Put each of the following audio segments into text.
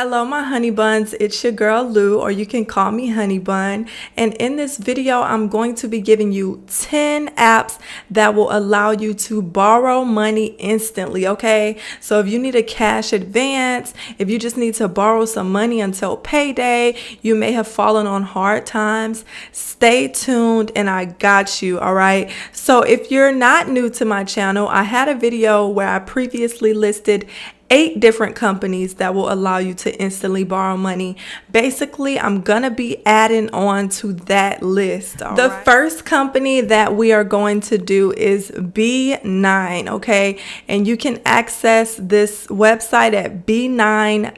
Hello my honey buns, it's your girl Lou, or you can call me Honey Bun, and in this video I'm going to be giving you 10 apps that will allow you to borrow money instantly. Okay, so if you need a cash advance, if you just need to borrow some money until payday, you may have fallen on hard times, stay tuned and I got you. All right, so if you're not new to my channel, I had a video where I previously listed 8 different companies that will allow you to instantly borrow money. Basically, I'm gonna be adding on to that list. The first company that we are going to do is B9, okay? And you can access this website at B9.com.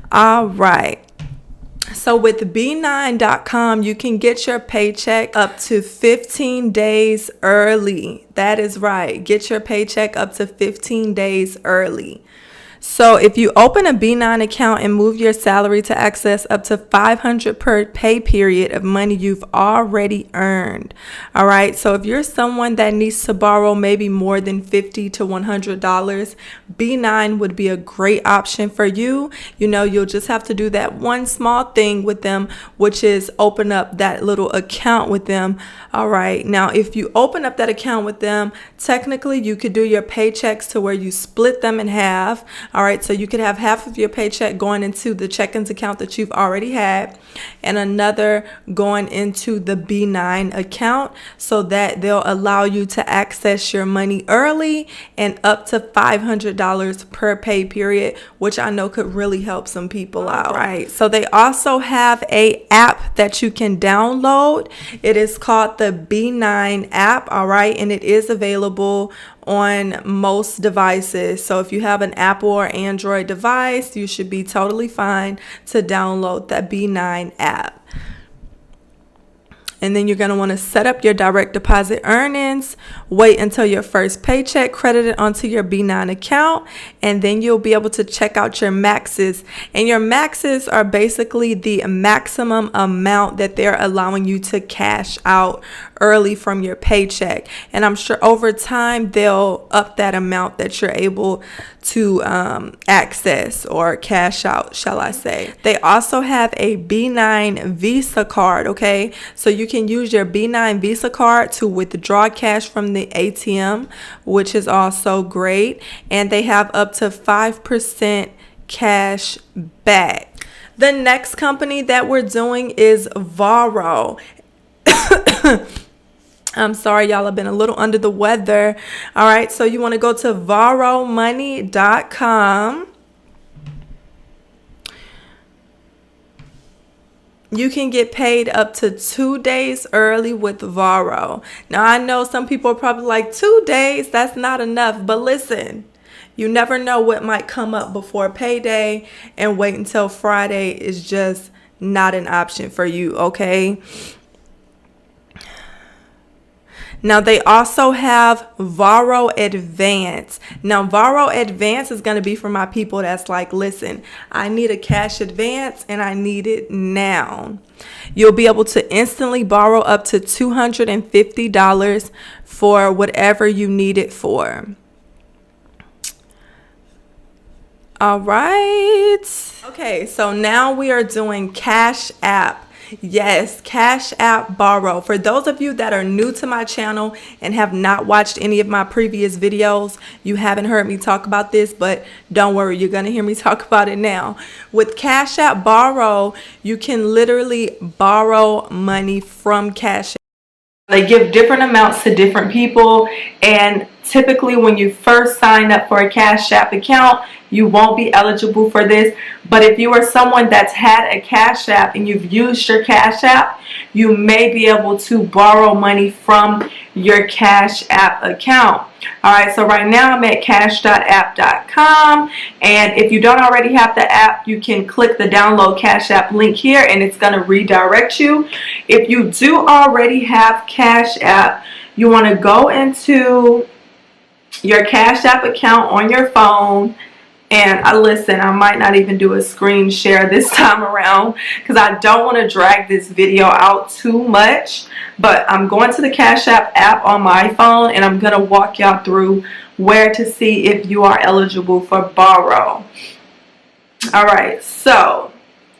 All right. So with BNcom, you can get your paycheck up to 15 days early. That is right. Get your paycheck up to 15 days early. So if you open a B9 account and move your salary to access up to $500 per pay period of money you've already earned. All right. So if you're someone that needs to borrow maybe more than $50 to $100, B9 would be a great option for you. You know, you'll just have to do that one small thing with them, which is open up that little account with them. All right. Now, if you open up that account with them, technically you could do your paychecks to where you split them in half. All right, so you could have half of your paycheck going into the check-ins account that you've already had and another going into the B9 account, so that they'll allow you to access your money early and up to $500 per pay period, which I know could really help some people out. Right, so they also have a app that you can download. It is called the B9 app, all right, and it is available on most devices. So if you have an Apple or Android device, you should be totally fine to download that B9 app. And then you're going to want to set up your direct deposit earnings, wait until your first paycheck credited onto your B9 account, and then you'll be able to check out your maxes. And your maxes are basically the maximum amount that they're allowing you to cash out early from your paycheck. And I'm sure over time they'll up that amount that you're able to access or cash out, shall I say. They also have a B9 Visa card, okay? So you can use your B9 Visa card to withdraw cash from the ATM, which is also great. And they have up to 5% cash back. The next company that we're doing is Varo. I'm sorry, y'all, I've been a little under the weather. All right, so you want to go to varomoney.com. You can get paid up to 2 days early with Varo. Now, I know some people are probably like, 2 days, that's not enough. But listen, you never know what might come up before payday, and wait until Friday is just not an option for you, okay? Now, they also have Varo Advance. Now, Varo Advance is going to be for my people that's like, listen, I need a cash advance and I need it now. You'll be able to instantly borrow up to $250 for whatever you need it for. All right. Okay, so now we are doing Cash App. Yes, Cash App Borrow. For those of you that are new to my channel and have not watched any of my previous videos, you haven't heard me talk about this, but don't worry, you're going to hear me talk about it now. With Cash App Borrow, you can literally borrow money from Cash App. They give different amounts to different people, and typically when you first sign up for a Cash App account, you won't be eligible for this. But if you are someone that's had a Cash App and you've used your Cash App, you may be able to borrow money from your Cash App account. All right, so right now I'm at cash.app.com, and if you don't already have the app, you can click the download Cash App link here and it's going to redirect you. If you do already have Cash App, you want to go into your Cash App account on your phone. And listen, I might not even do a screen share this time around because I don't want to drag this video out too much. But I'm going to the Cash app on my phone, and I'm going to walk y'all through where to see if you are eligible for Varo. All right, so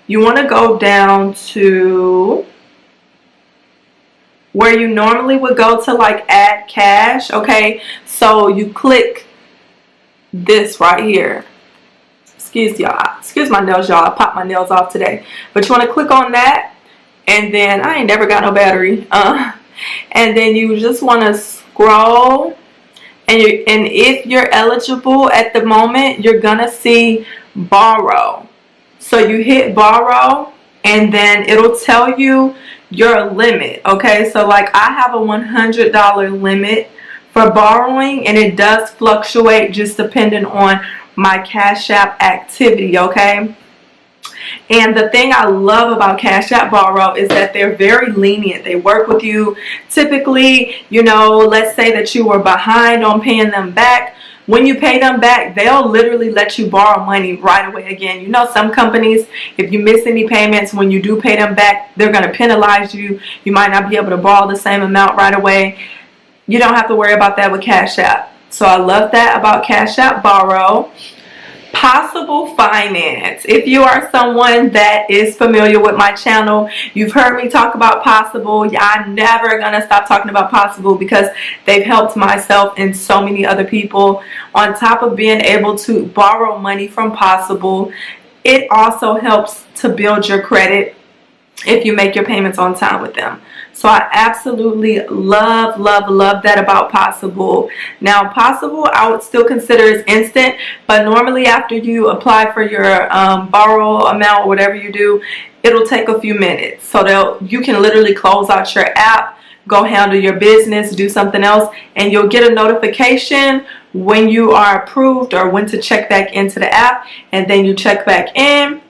you want to go down to where you normally would go to like add cash. Okay, so you click this right here. Excuse y'all, excuse my nails, y'all. I popped my nails off today, but you want to click on that, and then I ain't never got no battery. And then you just want to scroll, and if you're eligible at the moment, you're gonna see borrow. So you hit borrow, and then it'll tell you your limit. Okay, so like I have a $100 limit for borrowing, and it does fluctuate just depending on my Cash App activity. Okay, and the thing I love about Cash App Borrow is that they're very lenient. They work with you. Typically, you know, let's say that you were behind on paying them back. When you pay them back, they'll literally let you borrow money right away again. You know, some companies, if you miss any payments, when you do pay them back, they're going to penalize you. You might not be able to borrow the same amount right away. You don't have to worry about that with Cash App. So I love that about Cash App Borrow. Possible Finance. If you are someone that is familiar with my channel, you've heard me talk about Possible. I'm never gonna stop talking about Possible because they've helped myself and so many other people. On top of being able to borrow money from Possible, it also helps to build your credit if you make your payments on time with them. So I absolutely love that about Possible. Now Possible I would still consider is instant, but normally after you apply for your borrow amount or whatever you do, it'll take a few minutes. So you can literally close out your app, go handle your business, do something else, and you'll get a notification when you are approved or when to check back into the app, and then you check back in.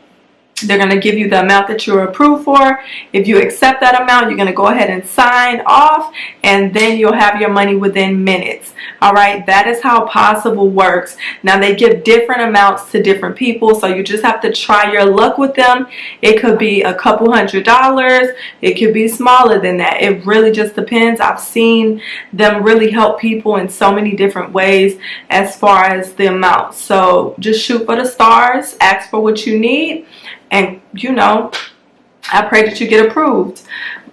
They're going to give you the amount that you're approved for. If you accept that amount, you're going to go ahead and sign off, and then you'll have your money within minutes. All right, that is how Possible works. Now, they give different amounts to different people, so you just have to try your luck with them. It could be a couple $100s. It could be smaller than that. It really just depends. I've seen them really help people in so many different ways as far as the amount. So just shoot for the stars, ask for what you need, and you know, I pray that you get approved.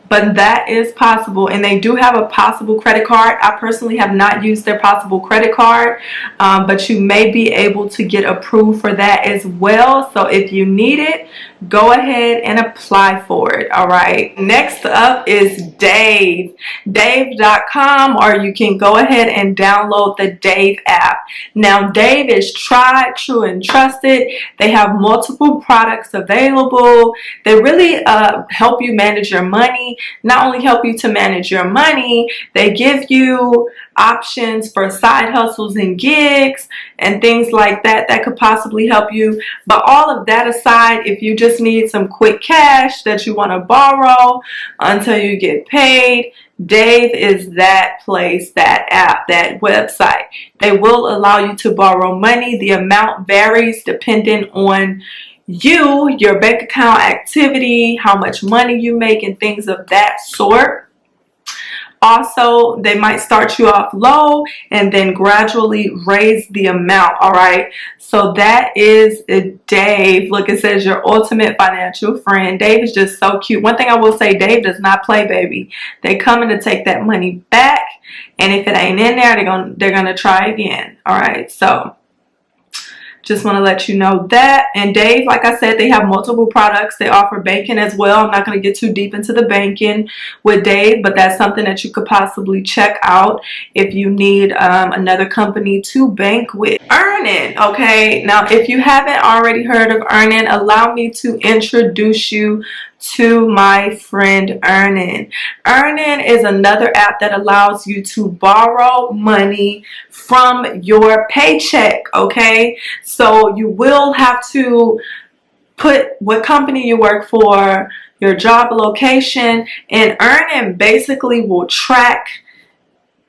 But that is Possible, and they do have a Possible credit card. I personally have not used their Possible credit card, but you may be able to get approved for that as well. So if you need it, go ahead and apply for it. All right, next up is Dave. Dave.com, or you can go ahead and download the Dave app. Now Dave is tried, true, and trusted. They have multiple products available. They really help you manage your money. Not only help you to manage your money, they give you options for side hustles and gigs and things like that that could possibly help you. But all of that aside, if you just need some quick cash that you want to borrow until you get paid, Dave is that place, that app, that website. They will allow you to borrow money. The amount varies depending on you, your bank account activity, how much money you make, and things of that sort. Also, they might start you off low and then gradually raise the amount. All right, so that is Dave. Look, it says your ultimate financial friend. Dave is just so cute. One thing I will say, Dave does not play, baby. They coming to take that money back, and if it ain't in there, they're gonna try again. All right, so just want to let you know that. And Dave, like I said, they have multiple products. They offer banking as well. I'm not going to get too deep into the banking with Dave, but that's something that you could possibly check out if you need another company to bank with. Earnin, okay? Now, if you haven't already heard of Earnin, allow me to introduce you to my friend Earnin. Earnin is another app that allows you to borrow money from your paycheck, okay? So you will have to put what company you work for, your job location, and Earnin basically will track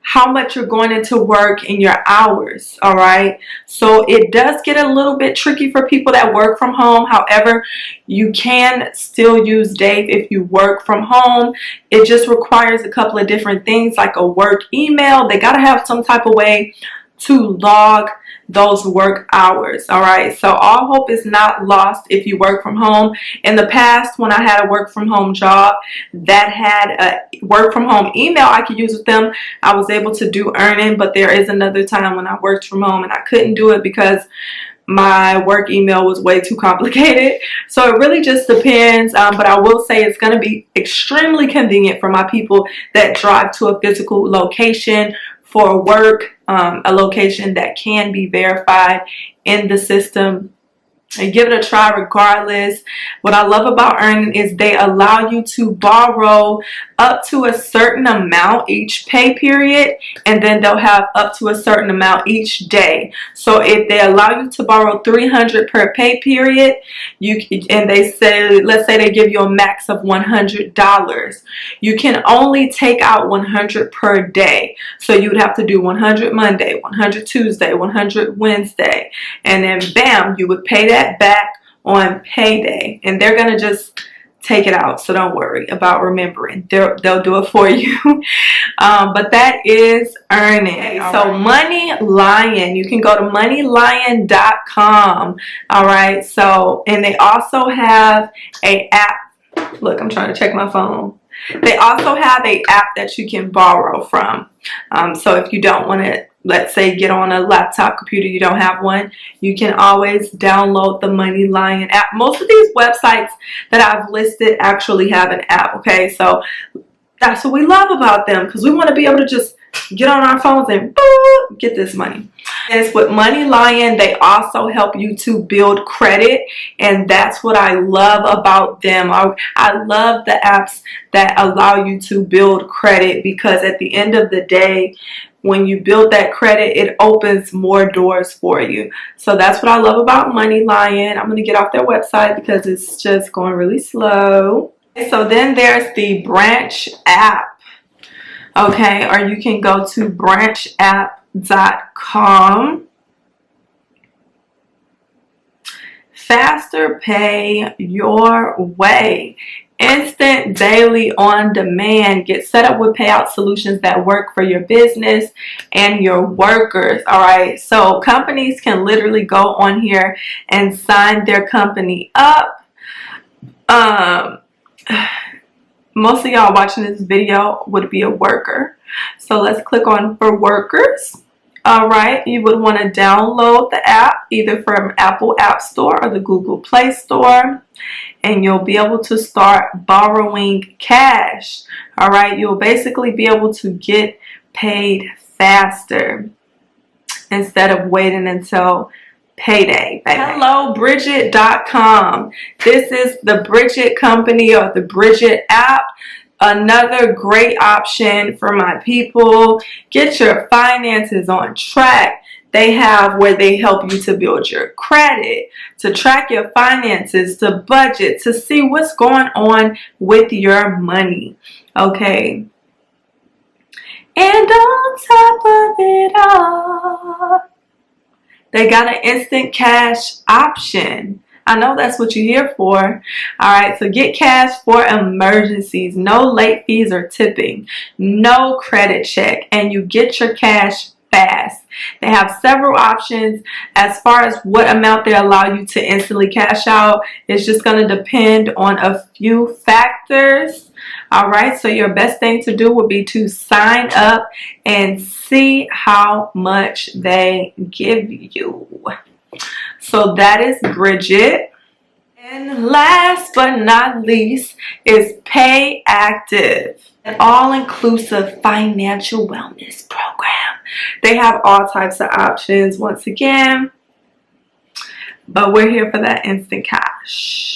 how much you're going into work in your hours. All right, so it does get a little bit tricky for people that work from home. However, you can still use Dave if you work from home. It just requires a couple of different things, like a work email. They got to have some type of way to log those work hours. All right, so all hope is not lost if you work from home. In the past, when I had a work from home job that had a work from home email I could use with them, I was able to do earning. But there is another time when I worked from home and I couldn't do it because my work email was way too complicated. So it really just depends, but I will say it's going to be extremely convenient for my people that drive to a physical location for work, a location that can be verified in the system. And give it a try regardless. What I love about earning is they allow you to borrow up to a certain amount each pay period, and then they'll have up to a certain amount each day. So if they allow you to borrow $300 per pay period, and they say, let's say they give you a max of $100, you can only take out $100 per day. So you would have to do $100 Monday, $100 Tuesday, $100 Wednesday, and then bam, you would pay that back on payday, and they're gonna just take it out. So don't worry about remembering. They'll do it for you. But that is earning. Okay, so Money Lion, you can go to moneylion.com. All right, so, and they also have a app. Look, I'm trying to check my phone. They also have a app that you can borrow from. So if you don't want to, let's say, get on a laptop computer, you don't have one, you can always download the Money Lion app. Most of these websites that I've listed actually have an app, okay? So that's what we love about them, because we want to be able to just get on our phones and boop, get this money. And with Money Lion, they also help you to build credit, and that's what I love about them. I love the apps that allow you to build credit, because at the end of the day, when you build that credit, it opens more doors for you. So that's what I love about Money Lion. I'm going to get off their website because it's just going really slow. So then there's the Branch app. Okay, or you can go to branchapp.com. Faster pay your way. Instant, daily, on demand. Get set up with payout solutions that work for your business and your workers. All right, so companies can literally go on here and sign their company up. Most of y'all watching this video would be a worker. So let's click on for workers. All right, you would want to download the app either from Apple App Store or the Google Play Store, and you'll be able to start borrowing cash. All right, you'll basically be able to get paid faster instead of waiting until payday. HelloBridget.com. This is the Bridget company, or the Bridget app. Another great option for my people. Get your finances on track. They have where they help you to build your credit, to track your finances, to budget, to see what's going on with your money. Okay. And on top of it all, they got an instant cash option. I know that's what you're here for. All right, so get cash for emergencies. No late fees or tipping. No credit check. And you get your cash fast. They have several options as far as what amount they allow you to instantly cash out. It's just going to depend on a few factors. All right, so your best thing to do would be to sign up and see how much they give you. So that is Bridget. And last but not least is Pay Active, an all-inclusive financial wellness program. They have all types of options once again, but we're here for that instant cash.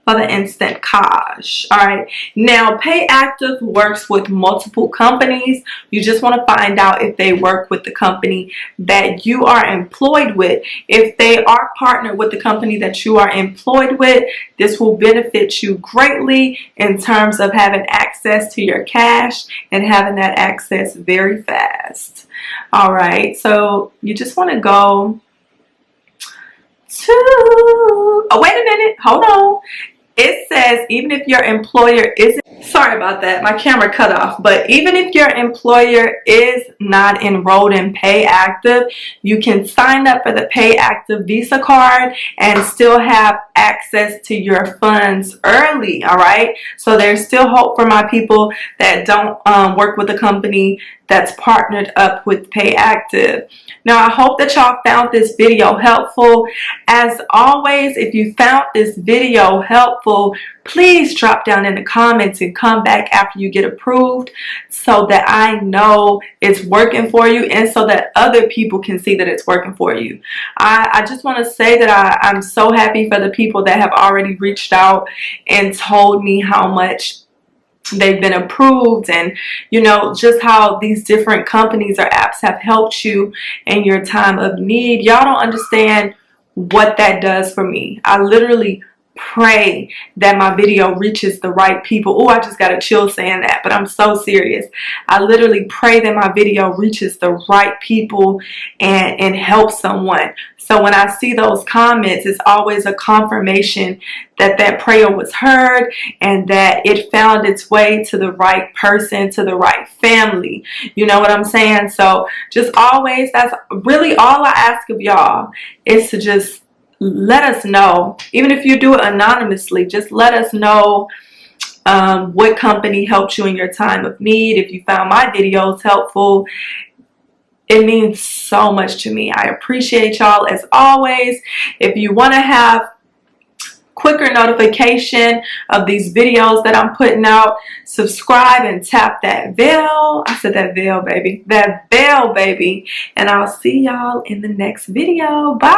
For the instant cash. All right, now Pay Active works with multiple companies. You just want to find out if they work with the company that you are employed with. If they are partnered with the company that you are employed with, this will benefit you greatly in terms of having access to your cash and having that access very fast. All right, so you just want to go to, oh, wait a minute, hold on. It says even if your employer isn't, sorry about that, my camera cut off, but even if your employer is not enrolled in Pay Active, you can sign up for the Pay Active Visa card and still have access to your funds early. All right, so there's still hope for my people that don't work with a company that's partnered up with Pay Active. Now, I hope that y'all found this video helpful. As always, if you found this video helpful, please drop down in the comments and come back after you get approved so that I know it's working for you and so that other people can see that it's working for you. I just want to say that I'm so happy for the people that have already reached out and told me how much they've been approved, and you know, just how these different companies or apps have helped you in your time of need. Y'all don't understand what that does for me. I literally pray that my video reaches the right people. Oh, I just got a chill saying that, but I'm so serious. I literally pray that my video reaches the right people and helps someone. So when I see those comments, it's always a confirmation that that prayer was heard and that it found its way to the right person, to the right family. You know what I'm saying? So just always, that's really all I ask of y'all, is to just let us know. Even if you do it anonymously, just let us know what company helped you in your time of need. If you found my videos helpful, it means so much to me. I appreciate y'all as always. If you want to have quicker notification of these videos that I'm putting out, subscribe and tap that bell. I said that bell, baby. That bell, baby. And I'll see y'all in the next video. Bye.